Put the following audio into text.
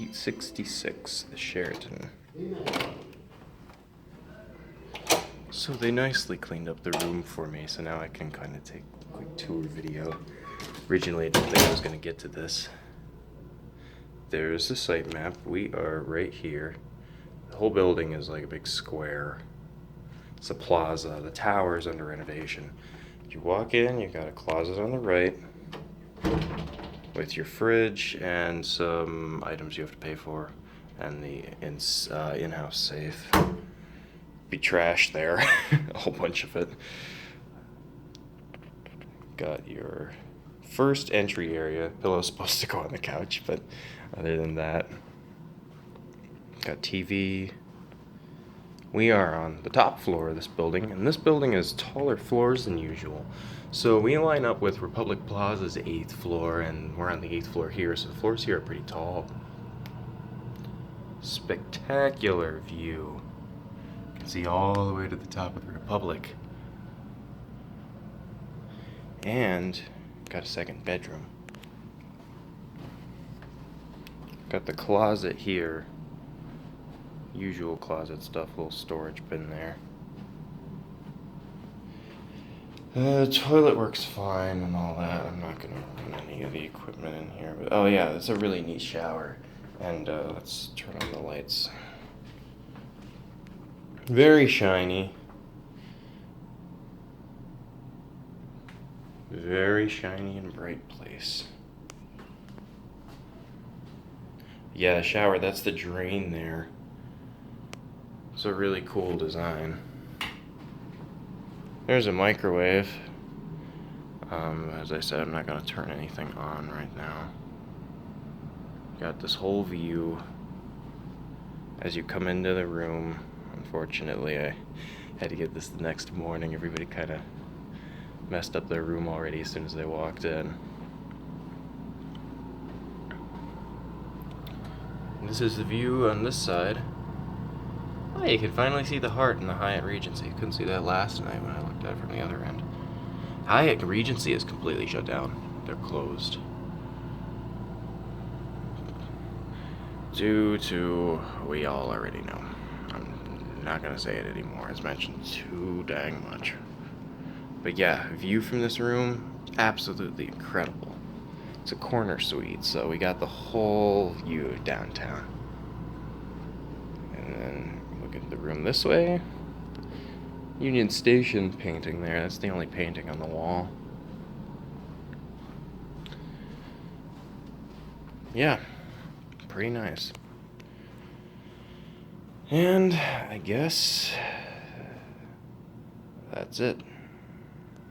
866, the Sheraton. So they nicely cleaned up the room for me, so now I can kind of take a quick tour video. Originally, I didn't think I was going to get to this. There's the site map. We are right here. The whole building is like a big square. It's a plaza. The tower is under renovation. You walk in, you got a closet on the right with your fridge and some items you have to pay for, and the in-house safe. Be trash there, a whole bunch of it. Got your first entry area. Pillow's supposed to go on the couch, but other than that, got TV. We are on the top floor of this building, and this building has taller floors than usual. So we line up with Republic Plaza's 8th floor, and we're on the 8th floor here, so the floors here are pretty tall. Spectacular view. You can see all the way to the top of the Republic. And got a second bedroom. Got the closet here. Usual closet stuff, little storage bin there. Toilet works fine and all that. I'm not gonna run any of the equipment in here, but oh yeah, it's a really neat shower. And let's turn on the lights. Very shiny. Very shiny and bright place. Yeah, the shower, that's the drain there. It's a really cool design. There's a microwave. As I said, I'm not going to turn anything on right now. Got this whole view as you come into the room. Unfortunately, I had to get this the next morning. Everybody kind of messed up their room already as soon as they walked in. This is the view on this side. Oh, you can finally see the heart in the Hyatt Regency. You couldn't see that last night when I looked at it from the other end. Hyatt Regency is completely shut down. They're closed. Due to, we all already know. I'm not going to say it anymore. It's mentioned too dang much. But yeah, view from this room, absolutely incredible. It's a corner suite, so we got the whole view of downtown. And then look at the room this way. Union Station painting there. That's the only painting on the wall. Yeah, pretty nice. And I guess that's it.